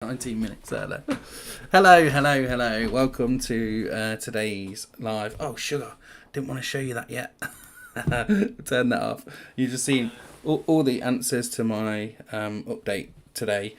19 minutes earlier. Hello. Welcome to today's live. Oh, sugar. Didn't want to show you that yet. Turn that off. You've just seen all the answers to my update today.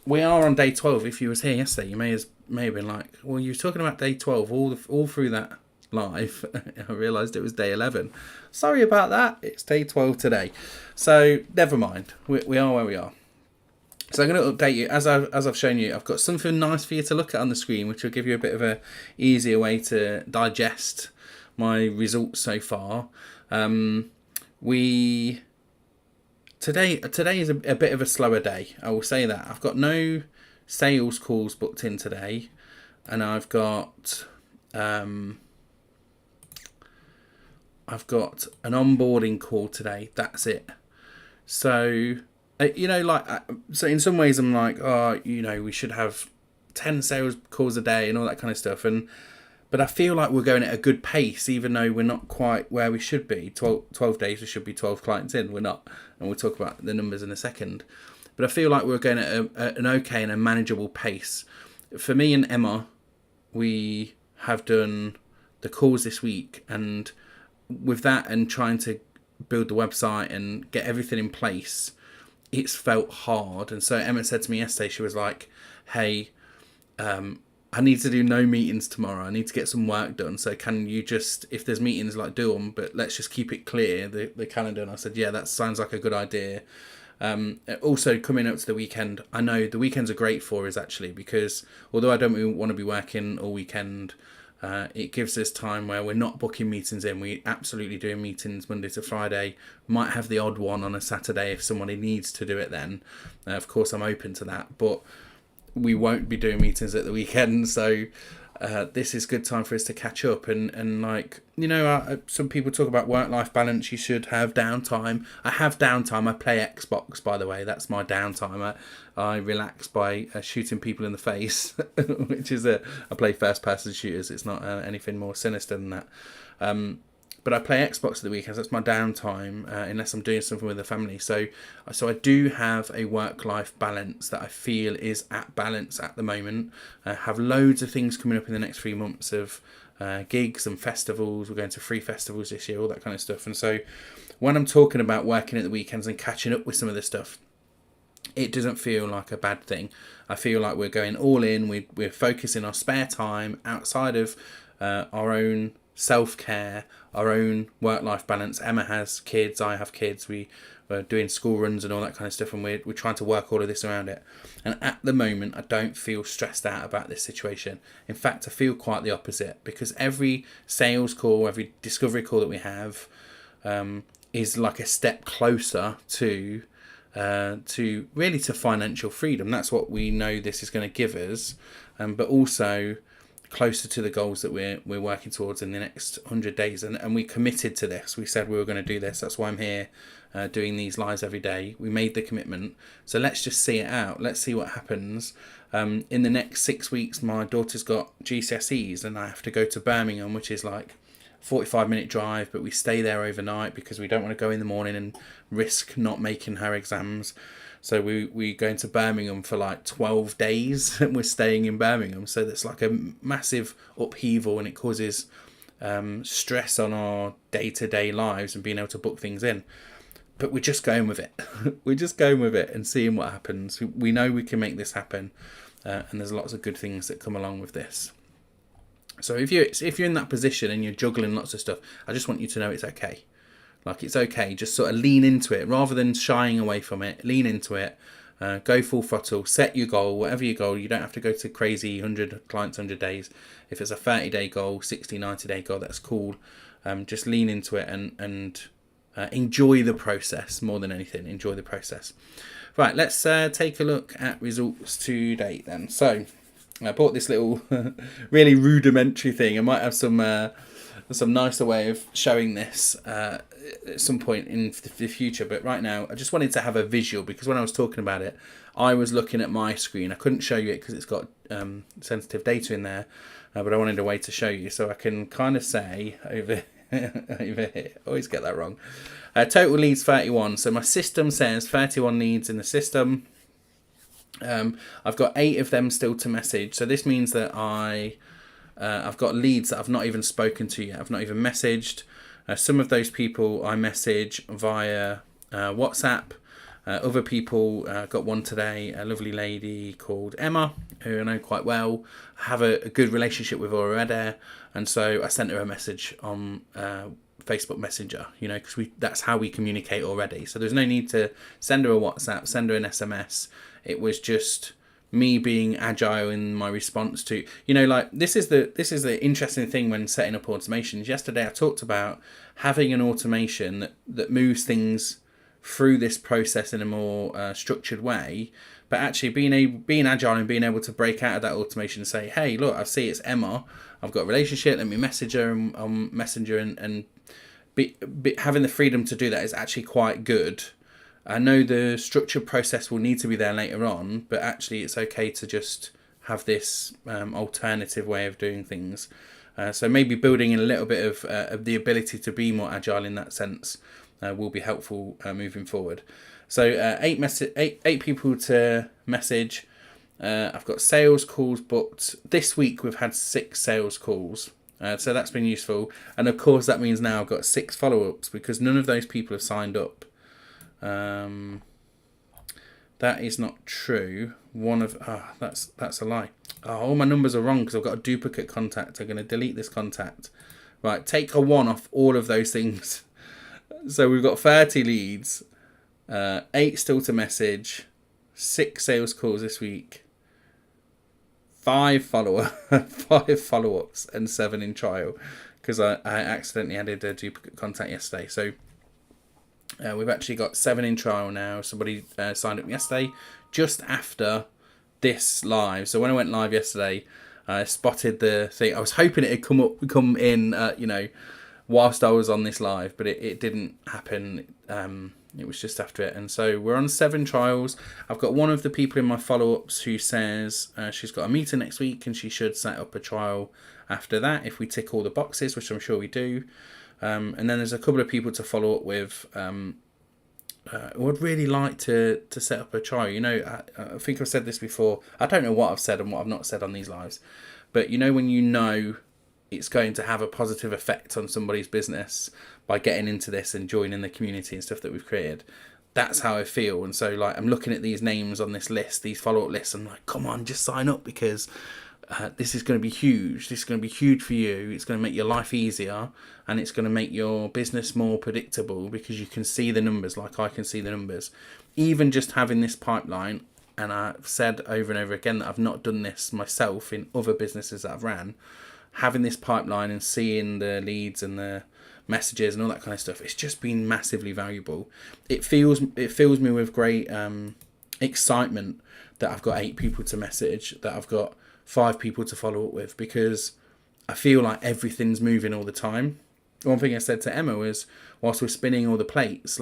We are on day 12. If you was here yesterday, you may have been like, well, you were talking about day 12 all through that live. I realised it was day 11. Sorry about that. It's day 12 today. So never mind. We are where we are. So I'm going to update you as I've shown you. I've got something nice for you to look at on the screen, which will give you a bit of a easier way to digest my results so far. Today is a bit of a slower day. I will say that I've got no sales calls booked in today, and I've got an onboarding call today. That's it. So. So in some ways I'm like, we should have 10 sales calls a day and all that kind of stuff. But I feel like we're going at a good pace, even though we're not quite where we should be. 12 days, we should be 12 clients in. We're not. And we'll talk about the numbers in a second. But I feel like we're going at an okay and a manageable pace. For me and Emma, we have done the calls this week. And with that and trying to build the website and get everything in place, it's felt hard. And so Emma said to me yesterday, she was like, hey, I need to do no meetings tomorrow. I need to get some work done. So can you just, if there's meetings, like, do them, but let's just keep it clear, the calendar. And I said, yeah, that sounds like a good idea. Also coming up to the weekend, I know the weekends are great for us actually, because although I don't really want to be working all weekend, it gives us time where we're not booking meetings in. We absolutely doing meetings Monday to Friday. Might have the odd one on a Saturday if somebody needs to do it then. Of course, I'm open to that. But we won't be doing meetings at the weekend. So this is good time for us to catch up. And like, some people talk about work-life balance. You should have downtime. I have downtime. I play Xbox, by the way. That's my downtime. I relax by shooting people in the face, which is I play first-person shooters. It's not anything more sinister than that. But I play Xbox at the weekends. That's my downtime, unless I'm doing something with the family. So I do have a work-life balance that I feel is at balance at the moment. I have loads of things coming up in the next 3 months of gigs and festivals. We're going to 3 festivals this year, all that kind of stuff. And so when I'm talking about working at the weekends and catching up with some of this stuff, it doesn't feel like a bad thing. I feel like we're going all in. We're focusing our spare time outside of our own self-care, our own work-life balance. Emma has kids, I have kids, we're doing school runs and all that kind of stuff, and we're trying to work all of this around it. And at the moment, I don't feel stressed out about this situation. In fact, I feel quite the opposite, because every sales call, every discovery call that we have is like a step closer to financial freedom. That's what we know this is going to give us, but also closer to the goals that we're working towards in the next 100 days. And we committed to this. We said we were going to do this. That's why I'm here doing these lives every day. We made the commitment. So let's just see it out. Let's see what happens. In the next 6 weeks, my daughter's got GCSEs and I have to go to Birmingham, which is like 45-minute drive, but we stay there overnight because we don't want to go in the morning and risk not making her exams. So we go into Birmingham for like 12 days and we're staying in Birmingham. So that's like a massive upheaval, and it causes stress on our day-to-day lives and being able to book things in. But we're just going with it. We're just going with it and seeing what happens. We know we can make this happen, and there's lots of good things that come along with this. So if you're in that position and you're juggling lots of stuff, I just want you to know it's okay. Like, it's okay. Just sort of lean into it rather than shying away from it. Lean into it. Go full throttle. Set your goal. Whatever your goal, you don't have to go to crazy 100 clients, 100 days. If it's a 30-day goal, 60, 90-day goal, that's cool. Just lean into it and enjoy the process more than anything. Enjoy the process. Right, let's take a look at results to date then. So I bought this little really rudimentary thing. I might have some nicer way of showing this at some point in the future, but right now I just wanted to have a visual, because when I was talking about it, I was looking at my screen. I couldn't show you it because it's got sensitive data in there, but I wanted a way to show you, so I can kind of say over here, always get that wrong. Total leads 31, so my system says 31 leads in the system. I've got 8 of them still to message. So this means that I've got leads that I've not even spoken to yet. I've not even messaged. Some of those people I message via WhatsApp. Other people, got one today, a lovely lady called Emma, who I know quite well, have a good relationship with already, and so I sent her a message on Facebook Messenger, because that's how we communicate already. So there's no need to send her a WhatsApp, send her an SMS. It was just me being agile in my response to, this is the interesting thing when setting up automations. Yesterday I talked about having an automation that moves things through this process in a more structured way, but actually being agile and being able to break out of that automation and say, hey, look, I see it's Emma, I've got a relationship, let me message her on Messenger, and having the freedom to do that is actually quite good. I know the structured process will need to be there later on, but actually it's okay to just have this alternative way of doing things. So maybe building in a little bit of the ability to be more agile in that sense will be helpful moving forward. So 8 people to message. I've got sales calls booked. This week we've had 6 sales calls. So that's been useful. And of course that means now I've got 6 follow-ups because none of those people have signed up. That is not true. That's a lie. All my numbers are wrong because I've got a duplicate contact. I'm going to delete this contact. Right, take a 1 off all of those things. So we've got 30 leads, 8 still to message, 6 sales calls this week, 5 follow-ups, and 7 in trial because I accidentally added a duplicate contact yesterday. So we've actually got 7 in trial now. Somebody signed up yesterday just after this live. So when I went live yesterday, I spotted the thing. I was hoping it had come in, whilst I was on this live, but it didn't happen. It was just after it. And so we're on 7 trials. I've got one of the people in my follow-ups who says she's got a meeting next week and she should set up a trial after that if we tick all the boxes, which I'm sure we do. And then there's a couple of people to follow up with who would really like to set up a trial. I think I've said this before. I don't know what I've said and what I've not said on these lives. But when it's going to have a positive effect on somebody's business by getting into this and joining the community and stuff that we've created. That's how I feel. And so I'm looking at these names on this list, these follow-up lists, and I'm like, come on, just sign up because this is going to be huge. This is going to be huge for you. It's going to make your life easier and it's going to make your business more predictable because you can see the numbers like I can see the numbers. Even just having this pipeline, and I've said over and over again that I've not done this myself in other businesses that I've ran, having this pipeline and seeing the leads and the messages and all that kind of stuff, it's just been massively valuable. It fills me with great excitement that I've got 8 people to message, that I've got 5 people to follow up with, because I feel like everything's moving all the time. One thing I said to Emma was, whilst we're spinning all the plates,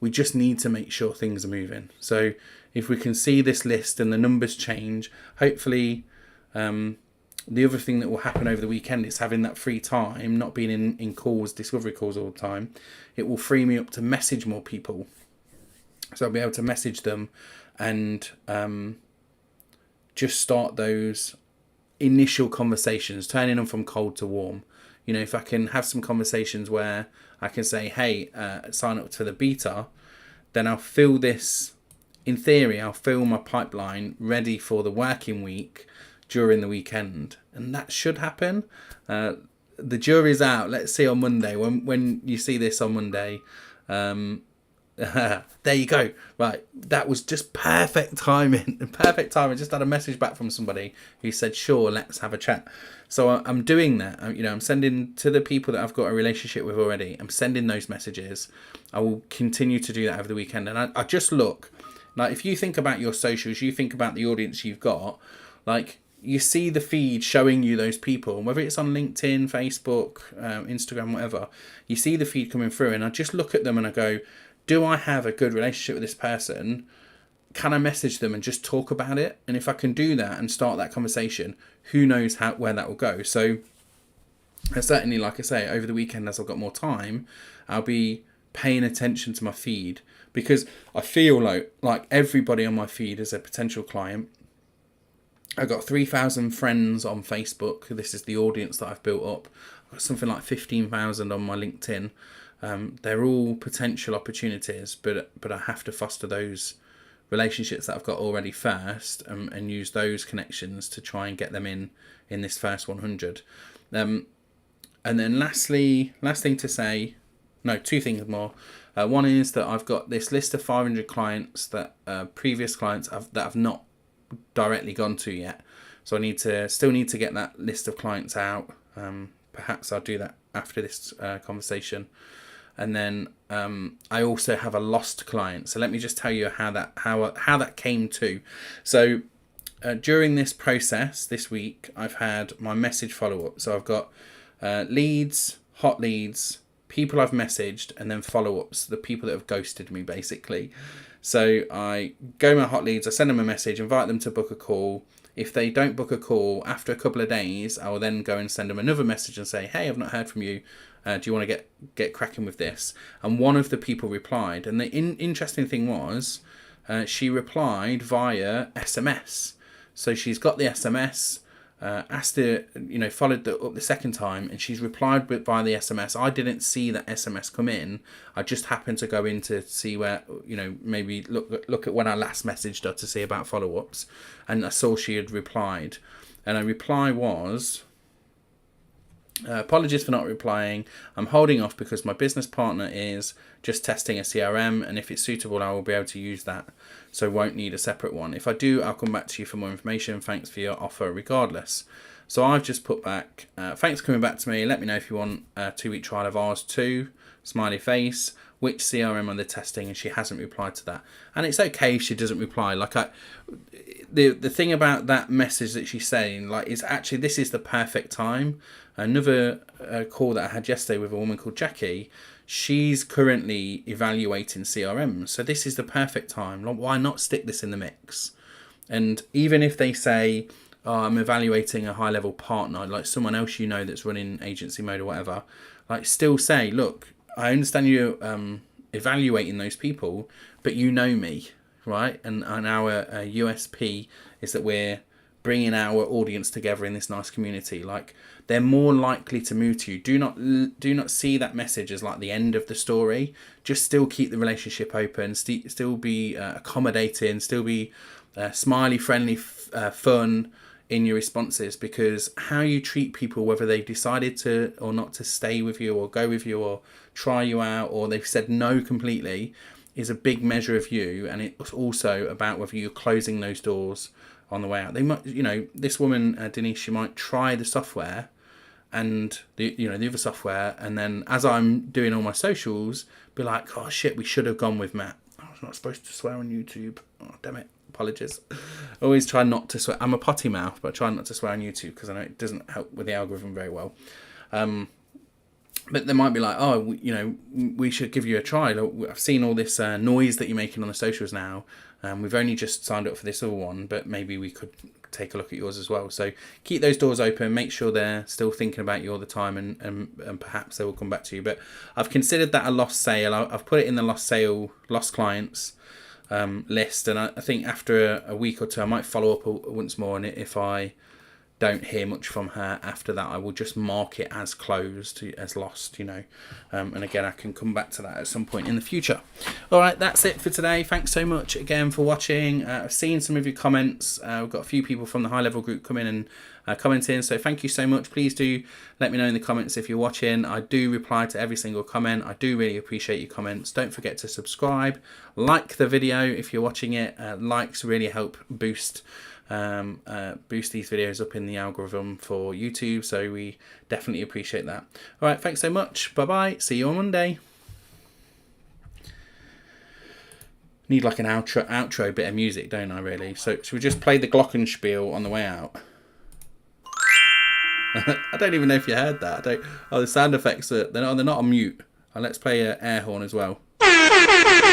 we just need to make sure things are moving. So if we can see this list and the numbers change, hopefully the other thing that will happen over the weekend is having that free time, not being in calls, discovery calls all the time. It will free me up to message more people. So I'll be able to message them and just start those initial conversations, turning them from cold to warm. If I can have some conversations where I can say, hey, sign up to the beta, then I'll fill this, in theory, I'll fill my pipeline ready for the working week during the weekend, and that should happen. The jury's out. Let's see on Monday. When you see this on Monday, there you go. Right, that was just perfect timing. Perfect timing. I just had a message back from somebody who said, "Sure, let's have a chat." So I'm doing that. I'm sending to the people that I've got a relationship with already. I'm sending those messages. I will continue to do that over the weekend, and I just look. If you think about your socials, you think about the audience you've got, you see the feed showing you those people, whether it's on LinkedIn, Facebook, Instagram, whatever. You see the feed coming through, and I just look at them and I go, do I have a good relationship with this person? Can I message them and just talk about it? And if I can do that and start that conversation, who knows where that will go. So certainly, like I say, over the weekend, as I've got more time, I'll be paying attention to my feed, because I feel like everybody on my feed is a potential client. I've got 3,000 friends on Facebook. This is the audience that I've built up. I've got something like 15,000 on my LinkedIn. They're all potential opportunities, but I have to foster those relationships that I've got already first, and use those connections to try and get them in this first 100. And then last thing to say, no, two things more. One is that I've got this list of 500 clients that previous clients that I've not directly gone to yet. So I still need to get that list of clients out. Perhaps I'll do that after this conversation. And then I also have a lost client. So let me just tell you how that came to. So during this process this week, I've had my message follow-up. So I've got leads, hot leads, people I've messaged, and then follow-ups, the people that have ghosted me, basically. So I go my hot leads, I send them a message, invite them to book a call. If they don't book a call, after a couple of days, I will then go and send them another message and say, hey, I've not heard from you. Do you want to get cracking with this? And one of the people replied. And the interesting thing was, she replied via SMS. So she's got the SMS, asked her, followed up the second time, and she's replied via the SMS. I didn't see that SMS come in. I just happened to go in to see where, maybe look at when I last messaged her to see about follow-ups, and I saw she had replied. And her reply was, apologies for not replying. I'm holding off because my business partner is just testing a CRM, and if it's suitable, I will be able to use that, so won't need a separate one. If I do, I'll come back to you for more information. Thanks for your offer regardless. So I've just put back, thanks for coming back to me. Let me know if you want a 2-week trial of ours too. Smiley face. Which CRM are they testing? And she hasn't replied to that. And it's okay if she doesn't reply. The thing about that message that she's saying, is actually this is the perfect time. Another call that I had yesterday with a woman called Jackie, she's currently evaluating CRM. So this is the perfect time. Why not stick this in the mix? And even if they say, I'm evaluating a high-level partner, like someone else that's running agency mode or whatever, still say, look, I understand you're evaluating those people, but you know me, right? And our USP is that we're bringing our audience together in this nice community. They're more likely to move to you. Do not see that message as the end of the story. Just still keep the relationship open. Still be accommodating. Still be smiley, friendly, fun in your responses, because how you treat people, whether they've decided to or not to stay with you or go with you or try you out, or they've said no completely, is a big measure of you. And it's also about whether you're closing those doors on the way out. They might, this woman, Denise, she might try the software and the other software, and then as I'm doing all my socials, be like, oh shit, we should have gone with Matt. I was not supposed to swear on YouTube. Oh, damn it. Apologies. Always try not to swear. I'm a potty mouth, but I try not to swear on YouTube because I know it doesn't help with the algorithm very well. But they might be like, oh, we should give you a try. I've seen all this noise that you're making on the socials now. We've only just signed up for this other one, but maybe we could take a look at yours as well. So keep those doors open. Make sure they're still thinking about you all the time, and perhaps they will come back to you. But I've considered that a lost sale. I've put it in the lost clients list, and I think after a week or two I might follow up once more, and if I don't hear much from her after that, I will just mark it as closed, as lost, and again I can come back to that at some point in the future. Alright, that's it for today. Thanks so much again for watching. I've seen some of your comments. We've got a few people from the high level group come in and commenting, so thank you so much. Please do let me know in the comments if you're watching. I do reply to every single comment. I do really appreciate your comments. Don't forget to subscribe, like the video if you're watching it. Likes really help boost these videos up in the algorithm for YouTube, so we definitely appreciate that. Alright, thanks so much. Bye bye. See you on Monday. Need an outro bit of music, don't I, really? So should we just play the glockenspiel on the way out? I don't even know if you heard that. The sound effects they're not on mute. Let's play an air horn as well. Bye.